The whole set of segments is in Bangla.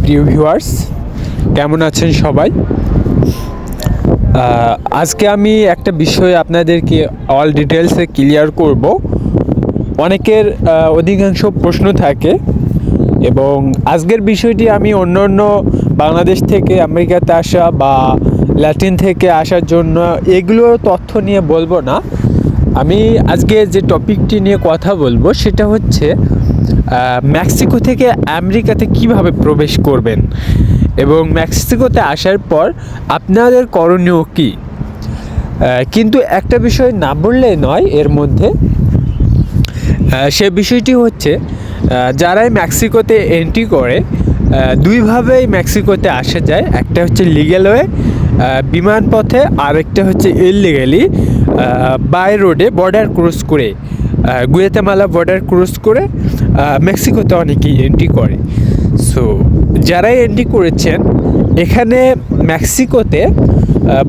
প্রিয় ভিউয়ার্স, কেমন আছেন সবাই? আজকে আমি একটা বিষয় আপনাদেরকে অল ডিটেলসে ক্লিয়ার করব। অনেকের অধিকাংশ প্রশ্ন থাকে এবং আজকের বিষয়টি আমি অন্য বাংলাদেশ থেকে আমেরিকাতে আসা বা ল্যাটিন থেকে আসার জন্য এগুলো তথ্য নিয়ে বলবো না। আমি আজকে যে টপিকটি নিয়ে কথা বলবো সেটা হচ্ছে মেক্সিকো থেকে আমেরিকাতে কিভাবে প্রবেশ করবেন এবং মেক্সিকোতে আসার পর আপনাদের করণীয় কী। কিন্তু একটা বিষয় না বললে নয় এর মধ্যে, সে বিষয়টি হচ্ছে যারাই মেক্সিকোতে এন্ট্রি করে দুইভাবেই মেক্সিকোতে আসা যায়। একটা হচ্ছে লিগ্যাল ওয়ে বিমান পথে, আরেকটা হচ্ছে ইললিগালি বাই রোডে বর্ডার ক্রস করে, গুয়েতেমালা বর্ডার ক্রস করে মেক্সিকোতে অনেকেই এন্ট্রি করে। সো যারাই এন্ট্রি করেছেন এখানে মেক্সিকোতে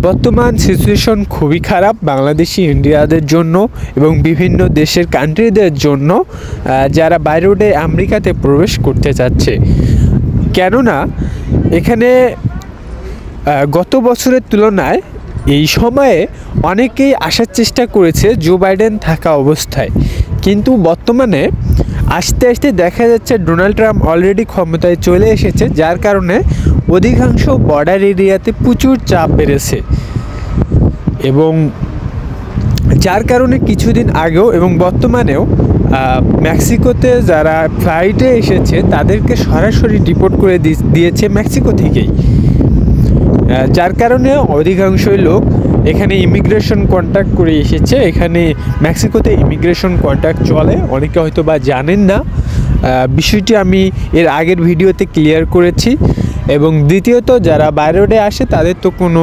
বর্তমান সিচুয়েশন খুবই খারাপ বাংলাদেশি ইন্ডিয়াদের জন্য এবং বিভিন্ন দেশের কান্ট্রিদের জন্য যারা বাই রোডে আমেরিকাতে প্রবেশ করতে চাচ্ছে। কেননা এখানে গত বছরের তুলনায় এই সময়ে অনেকেই আসার চেষ্টা করেছে জো বাইডেন থাকা অবস্থায়, কিন্তু বর্তমানে আস্তে আস্তে দেখা যাচ্ছে ডোনাল্ড ট্রাম্প অলরেডি ক্ষমতায় চলে এসেছে, যার কারণে অধিকাংশ বর্ডার এরিয়াতে প্রচুর চাপ বেড়েছে এবং যার কারণে কিছুদিন আগেও এবং বর্তমানেও মেক্সিকোতে যারা ফ্লাইটে এসেছে তাদেরকে সরাসরি ডিপোর্ট করে দিয়েছে মেক্সিকো থেকেই, যার কারণে অধিকাংশই লোক এখানে ইমিগ্রেশন কন্ট্যাক্ট করে এসেছে। এখানে মেক্সিকোতে ইমিগ্রেশন কন্ট্যাক্ট চলে, অনেকে হয়তো বা জানেন না বিষয়টি, আমি এর আগের ভিডিওতে ক্লিয়ার করেছি। এবং দ্বিতীয়ত যারা বাই রোডে আসে তাদের তো কোনো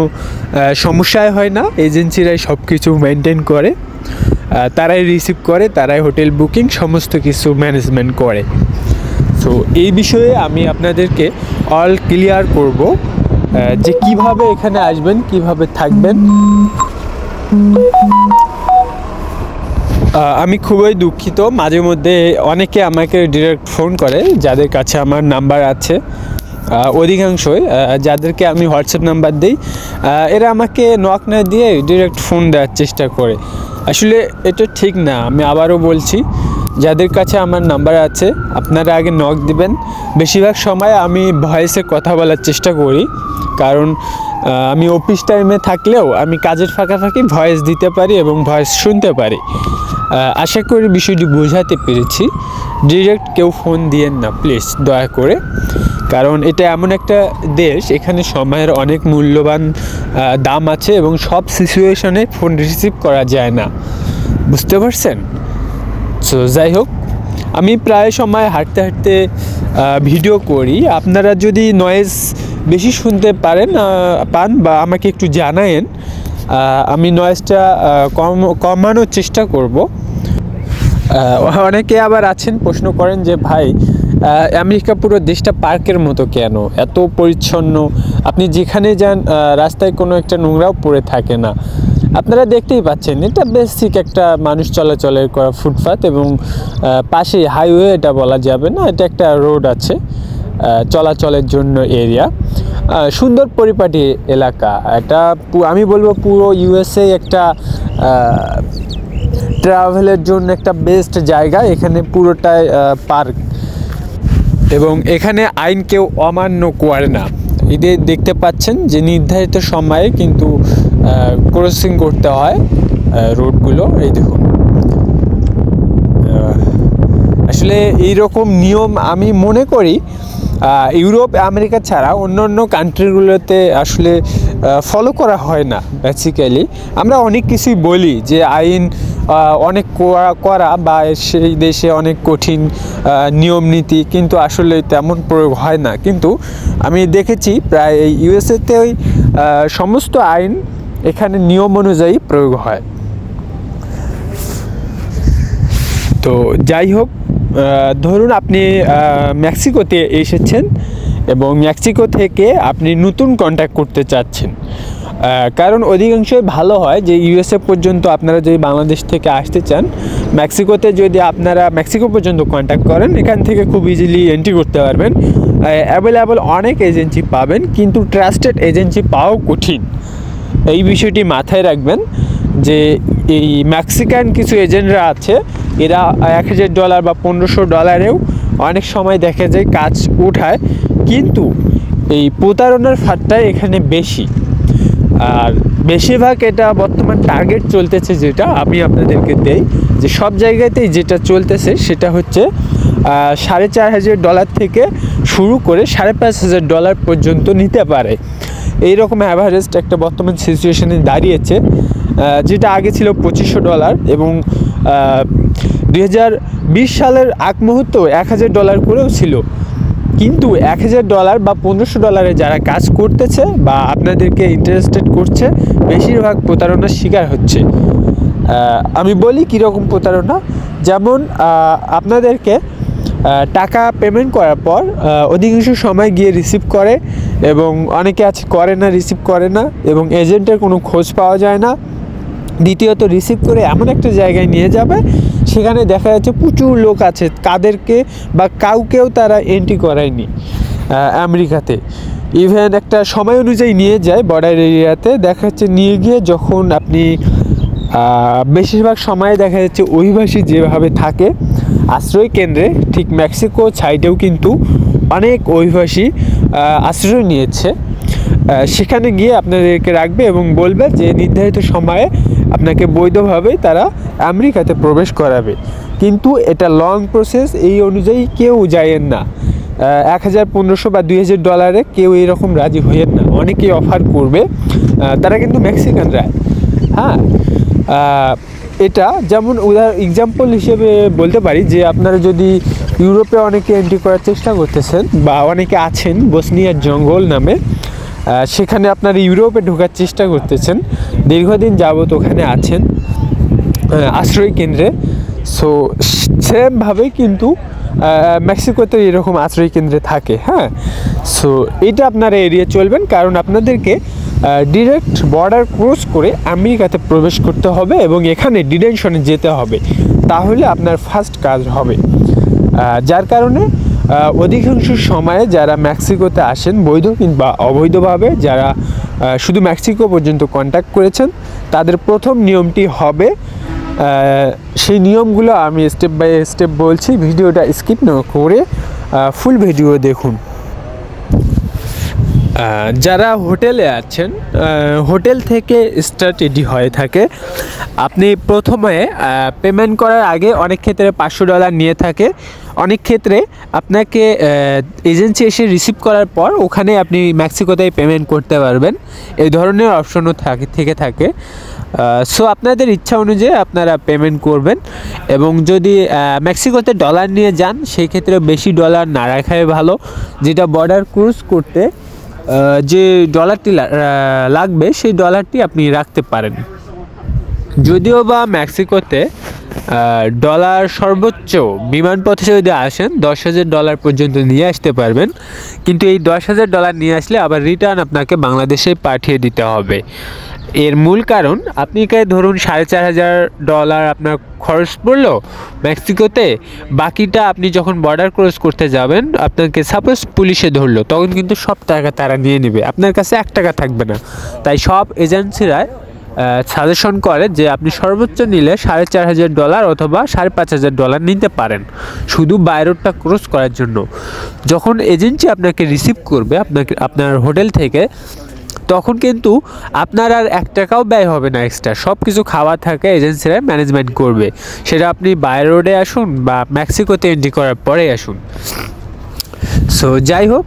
সমস্যাই হয় না, এজেন্সিরাই সব কিছু মেনটেন করে, তারাই রিসিভ করে, তারাই হোটেল বুকিং সমস্ত কিছু ম্যানেজমেন্ট করে। সো এই বিষয়ে আমি আপনাদেরকে অল ক্লিয়ার করব যে কিভাবে এখানে আসবেন, কিভাবে থাকবেন। আমি খুবই দুঃখিত, মাঝে মধ্যে অনেকে আমাকে ডিরেক্ট ফোন করে যাদের কাছে আমার নাম্বার আছে, অধিকাংশই যাদেরকে আমি হোয়াটসঅ্যাপ নাম্বার দিই এরা আমাকে নক না দিয়ে ডিরেক্ট ফোন দেওয়ার চেষ্টা করে। আসলে এটা ঠিক না। আমি আবারও বলছি, যাদের কাছে আমার নাম্বার আছে আপনারা আগে নক দিবেন। বেশিরভাগ সময় আমি ভয়েসে কথা বলার চেষ্টা করি, কারণ আমি অফিস টাইমে থাকলেও আমি কাজের ফাঁকাফাঁকি ভয়েস দিতে পারি এবং ভয়েস শুনতে পারি। আশা করি বিষয়টি বোঝাতে পেরেছি। ডিরেক্ট কেউ ফোন দিয়েন না প্লিজ, দয়া করে, কারণ এটা এমন একটা দেশ এখানে সময়ের অনেক মূল্যবান দাম আছে এবং সব সিচুয়েশনে ফোন রিসিভ করা যায় না, বুঝতে পারছেন? সো যাই হোক, আমি প্রায় সময় হাঁটতে হাঁটতে ভিডিও করি। আপনারা যদি নয়েজ বেশি শুনতে পান বা আমাকে একটু জানায়েন, আমি নয়েজটা কমানোর চেষ্টা করব। অনেকে আবার আছেন প্রশ্ন করেন যে ভাই আমেরিকা পুরো দেশটা পার্কের মতো কেন, এত পরিচ্ছন্ন, আপনি যেখানে যান রাস্তায় কোনো একটা নোংরাও পড়ে থাকে না। আপনারা দেখতেই পাচ্ছেন এটা বেসিক একটা মানুষ চলাচলের করা ফুটপাথ এবং পাশে হাইওয়ে এটা বলা যাবে না, এটা একটা রোড আছে চলাচলের জন্য এরিয়া, সুন্দর পরিপাটি এলাকা। এটা আমি বলবো পুরো ইউএসএ একটা ট্রাভেলের জন্য একটা বেস্ট জায়গা। এখানে পুরোটাই পার্ক এবং এখানে আইন কেউ অমান্য করে না। এদের দেখতে পাচ্ছেন যে নির্ধারিত সময়ে কিন্তু ক্রসিং করতে হয় রোডগুলো। এই দেখুন, আসলে এইরকম নিয়ম আমি মনে করি ইউরোপ আমেরিকা ছাড়া অন্য কান্ট্রিগুলোতে আসলে ফলো করা হয় না। বেসিক্যালি আমরা অনেক কিছুই বলি যে আইন অনেক করা বা সেই দেশে অনেক কঠিন নিয়ম নীতি, কিন্তু আসলে তেমন প্রয়োগ হয় না। কিন্তু আমি দেখেছি প্রায় ইউএসএতে ওই সমস্ত আইন এখানে নিয়ম অনুযায়ী প্রয়োগ হয়। তো যাই হোক, ধরুন আপনি মেক্সিকোতে এসেছেন এবং মেক্সিকো থেকে আপনি নতুন কন্ট্যাক্ট করতে চাচ্ছেন, কারণ অধিকাংশই ভালো হয় যে ইউএসএ পর্যন্ত আপনারা যদি বাংলাদেশ থেকে আসতে চান, মেক্সিকোতে যদি আপনারা মেক্সিকো পর্যন্ত কন্ট্যাক্ট করেন, এখান থেকে খুব ইজিলি এন্ট্রি করতে পারবেন। অ্যাভেলেবল অনেক এজেন্সি পাবেন, কিন্তু ট্রাস্টেড এজেন্সি পাওয়াও কঠিন। এই বিষয়টি মাথায় রাখবেন যে এই মেক্সিকান কিছু এজেন্টরা আছে, এরা $1000 বা $1500 অনেক সময় দেখা যায় কাজ উঠায়, কিন্তু এই প্রতারণার ফাঁদটাই এখানে বেশি। আর বেশিরভাগ এটা বর্তমান টার্গেট চলতেছে, যেটা আমি আপনাদেরকে দেই যে সব জায়গাতেই যেটা চলতেছে সেটা হচ্ছে $4500 থেকে শুরু করে $5500 পর্যন্ত নিতে পারে। এইরকম অ্যাভারেজ একটা বর্তমান সিচুয়েশনে দাঁড়িয়েছে, যেটা আগে ছিল $2500 এবং 2020 সালের আগ মুহূর্ত $1000 করেও ছিল। কিন্তু $1000 বা $1500 যারা কাজ করতেছে বা আপনাদেরকে ইন্টারেস্টেড করছে, বেশিরভাগ প্রতারণার শিকার হচ্ছে। আমি বলি কীরকম প্রতারণা, যেমন আপনাদেরকে টাকা পেমেন্ট করার পর অধিকাংশ সময় গিয়ে রিসিভ করে, এবং অনেকে আছে করে না, রিসিভ করে না, এবং এজেন্টের কোনো খোঁজ পাওয়া যায় না। দ্বিতীয়ত রিসিভ করে এমন একটা জায়গায় নিয়ে যাবে, সেখানে দেখা যাচ্ছে প্রচুর লোক আছে, কাদেরকে বা কাউকেও তারা এন্ট্রি করায়নি আমেরিকাতে। ইভেন একটা সময় অনুযায়ী নিয়ে যায় বর্ডার এরিয়াতে, দেখা যাচ্ছে নিয়ে গিয়ে যখন আপনি বেশিরভাগ সময় দেখা যাচ্ছে অভিবাসী যেভাবে থাকে আশ্রয় কেন্দ্রে, ঠিক মেক্সিকো সাইডেও কিন্তু অনেক অভিবাসী আশ্রয় নিয়েছে। সেখানে গিয়ে আপনাদেরকে রাখবে এবং বলবে যে নির্ধারিত সময়ে আপনাকে বৈধভাবে তারা আমেরিকাতে প্রবেশ করাবে। কিন্তু এটা লং প্রসেস, এই অনুযায়ী কেউ যায়েন না। $1000, $1500 বা $2000 কেউ এইরকম রাজি হইয়েন না। অনেকেই অফার করবে, তারা কিন্তু মেক্সিকানরা। হ্যাঁ, এটা যেমন এক্সাম্পল হিসেবে বলতে পারি যে আপনারা যদি ইউরোপে অনেকে এন্ট্রি করার চেষ্টা করতেছেন, বা অনেকে আছেন বসনিয়ার জঙ্গল নামে, সেখানে আপনারা ইউরোপে ঢোকার চেষ্টা করতেছেন, দীর্ঘদিন যাবত ওখানে আছেন আশ্রয় কেন্দ্রে। সো সেমভাবেই কিন্তু মেক্সিকোতে এরকম আশ্রয় কেন্দ্রে থাকে। হ্যাঁ, সো এটা আপনারা এড়িয়ে চলবেন, কারণ আপনাদেরকে ডিরেক্ট বর্ডার ক্রস করে আমেরিকাতে প্রবেশ করতে হবে এবং এখানে ডিটেনশনে যেতে হবে, তাহলে আপনার ফার্স্ট কাজ হবে। যার কারণে অধিকাংশ সময়ে যারা মেক্সিকোতে আসেন বৈধ কিংবা অবৈধভাবে, যারা শুধু মেক্সিকো পর্যন্ত কন্ট্যাক্ট করেছেন, তাদের প্রথম নিয়মটি হবে, সেই নিয়মগুলো আমি স্টেপ বাই স্টেপ বলছি, ভিডিওটা স্কিপ না করে ফুল ভিডিও দেখুন। যারা হোটেলে আছেন, হোটেল থেকে স্টার্টেডি হয়ে থাকে। আপনি প্রথমে পেমেন্ট করার আগে অনেক ক্ষেত্রে $500 নিয়ে থাকে, অনেক ক্ষেত্রে আপনাকে এজেন্সি এসে রিসিভ করার পর ওখানে আপনি মেক্সিকোতেই পেমেন্ট করতে পারবেন, এই ধরনের অপশনও থাকে। সো আপনাদের ইচ্ছা অনুযায়ী আপনারা পেমেন্ট করবেন। এবং যদি মেক্সিকোতে ডলার নিয়ে যান, সেই ক্ষেত্রে বেশি ডলার না রাখাই ভালো। যেটা বর্ডার ক্রস করতে যে ডলারটি লাগবে, সেই ডলারটি আপনি রাখতে পারেন। যদিও বা মেক্সিকোতে ডলার সর্বোচ্চ বিমানপথে যদি আসেন $10,000 পর্যন্ত নিয়ে আসতে পারবেন, কিন্তু এই $10,000 নিয়ে আসলে আবার রিটার্ন আপনাকে বাংলাদেশে পাঠিয়ে দিতে হবে। এর মূল কারণ, আপনি ধরুন $4,500 আপনার খরচ পড়লো মেক্সিকোতে, বাকিটা আপনি যখন বর্ডার ক্রস করতে যাবেন, আপনাকে সাপোজ পুলিশে ধরলো, তখন কিন্তু সব টাকা তারা নিয়ে নেবে, আপনার কাছে $1 থাকবে না। তাই সব এজেন্সিরা সাজেশন করে যে আপনি সর্বোচ্চ নিলে $4,500 অথবা $5,500 নিতে পারেন, শুধু বাইরোডটা ক্রস করার জন্য। যখন এজেন্সি আপনাকে রিসিভ করবে আপনার হোটেল থেকে, তখন কিন্তু আপনার আর $1 ব্যয় হবে না এক্সট্রা, সব কিছু খাওয়া থাকে এজেন্সিরা ম্যানেজমেন্ট করবে। সেটা আপনি বাই রোডে আসুন বা মেক্সিকোতে এন্ট্রি করার পরে আসুন। সো যাই হোক,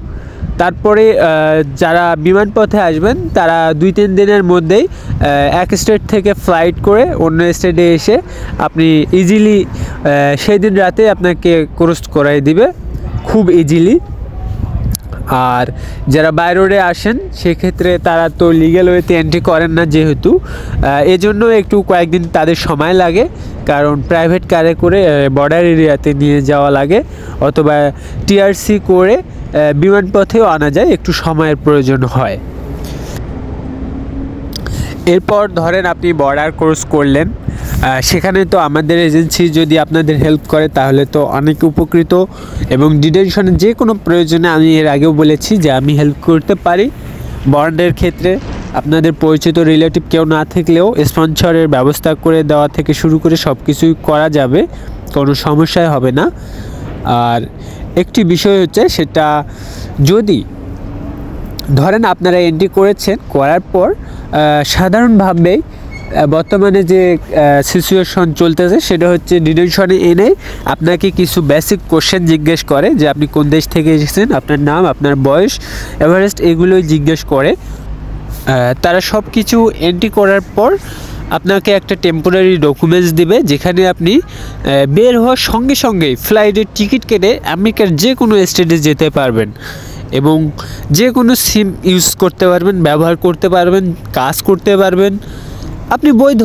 তারপরে যারা বিমানপথে আসবেন, তারা 2-3 দিনের মধ্যেই এক স্টেট থেকে ফ্লাইট করে অন্য স্টেটে এসে আপনি ইজিলি সেই দিন রাতে আপনাকে ক্রস করাই দিবে খুব ইজিলি। আর যারা বাই রোডে আসেন, সেক্ষেত্রে তারা তো লিগ্যাল ওয়েতে এন্ট্রি করেন না, যেহেতু এজন্য একটু কয়েকদিন তাদের সময় লাগে, কারণ প্রাইভেট কারে করে বর্ডার এরিয়াতে নিয়ে যাওয়া লাগে, অথবা টিআরসি করে বিমানপথেও আনা যায়, একটু সময়ের প্রয়োজন হয়। এরপর ধরেন আপনি বর্ডার কোর্স করলেন, সেখানে তো আমাদের এজেন্সি যদি আপনাদের হেল্প করে তাহলে তো অনেক উপকৃত। এবং ডিটেনশনের যে কোনো প্রয়োজনে আমি এর আগেও বলেছি যে আমি হেল্প করতে পারি। বন্ডের ক্ষেত্রে আপনাদের পরিচিত রিলেটিভ কেউ না থাকলেও স্পন্সরের ব্যবস্থা করে দেওয়া থেকে শুরু করে সব কিছুই করা যাবে, কোনো সমস্যাই হবে না। আর একটি বিষয় হচ্ছে, সেটা যদি ধরেন আপনারা এন্ট্রি করেছেন, করার পর সাধারণভাবেই বর্তমানে যে সিচুয়েশন চলতেছে সেটা হচ্ছে ডিটেনশনে এনে আপনাকে কিছু বেসিক কোশ্চেন জিজ্ঞেস করে যে আপনি কোন দেশ থেকে এসেছেন, আপনার নাম, আপনার বয়স, এভারেস্ট, এগুলোই জিজ্ঞেস করে। তারা সব কিছু এন্ট্রি করার পর আপনাকে একটা টেম্পোরারি ডকুমেন্টস দিবে, যেখানে আপনি বের হওয়ার সঙ্গে সঙ্গেই ফ্লাইটের টিকিট কেটে আমেরিকার যে কোনো স্টেটে যেতে পারবেন এবং যে কোনো সিম ইউজ করতে পারবেন, ব্যবহার করতে পারবেন, কাজ করতে পারবেন। আপনি বৈধ।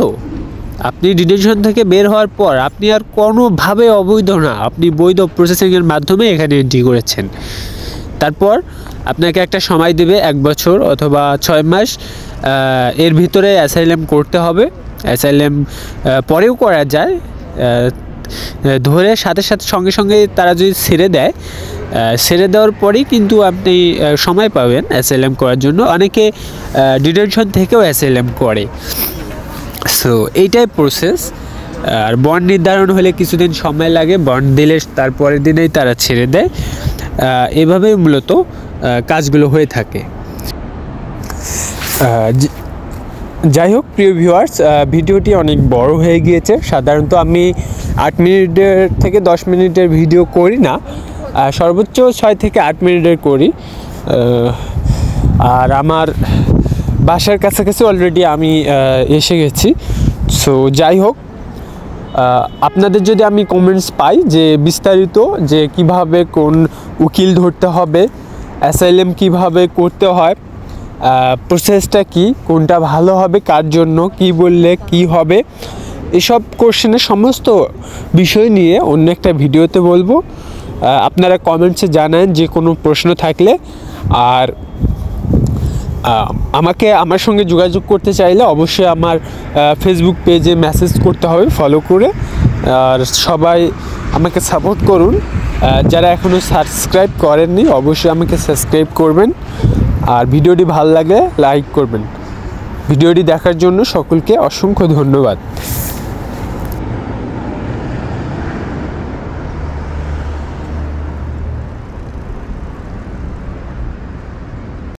আপনি ডিটেনশন থেকে বের হওয়ার পর আপনি আর কোনোভাবে অবৈধ না, আপনি বৈধ প্রসেসিংয়ের মাধ্যমে এখানে এন্ট্রি করেছেন। তারপর আপনাকে একটা সময় দেবে 1 বছর অথবা 6 মাস, এর ভিতরে অ্যাসাইলাম করতে হবে। অ্যাসাইলাম পরেও করা যায়, ধরে সাথে সাথে সঙ্গে সঙ্গে তারা যদি ছেড়ে দেওয়ার পরেই কিন্তু আপনি সময় পাবেন অ্যাসাইলাম করার জন্য। অনেকে ডিটেনশন থেকেও অ্যাসাইলাম করে। সো এইটাই প্রসেস। আর বন্ড নির্ধারণ হলে কিছুদিন সময় লাগে, বন্ড দিলে তারপরের দিনেই তারা ছেড়ে দেয়। এভাবেই মূলত কাজগুলো হয়ে থাকে। যাই হোক প্রিয় ভিউয়ার্স, ভিডিওটি অনেক বড় হয়ে গিয়েছে। সাধারণত আমি 8 মিনিটের থেকে 10 মিনিটের ভিডিও করি না, সর্বোচ্চ 6 থেকে 8 মিনিটের করি। আর আমার বাসার কাছাকাছি অলরেডি আমি এসে গেছি। সো যাই হোক, আপনাদের যদি আমি কমেন্টস পাই যে বিস্তারিত, যে কিভাবে কোন উকিল ধরতে হবে, অ্যাসাইলাম কিভাবে করতে হয়, প্রসেসটা কি, কোনটা ভালো হবে, কার জন্য, কি বললে কি হবে, এসব কোশ্চেনের সমস্ত বিষয় নিয়ে অন্য একটা ভিডিওতে বলবো। আপনারা কমেন্টসে জানান যে কোনো প্রশ্ন থাকলে। আর আমার সঙ্গে যোগাযোগ করতে চাইলে অবশ্যই আমার ফেসবুক পেজে মেসেজ করতে হবে ফলো করে। আর সবাই আমাকে সাপোর্ট করুন। যারা এখনও সাবস্ক্রাইব করেননি অবশ্যই আমাকে সাবস্ক্রাইব করবেন। আর ভিডিওটি ভালো লাগলে লাইক করবেন। ভিডিওটি দেখার জন্য সকলকে অসংখ্য ধন্যবাদ।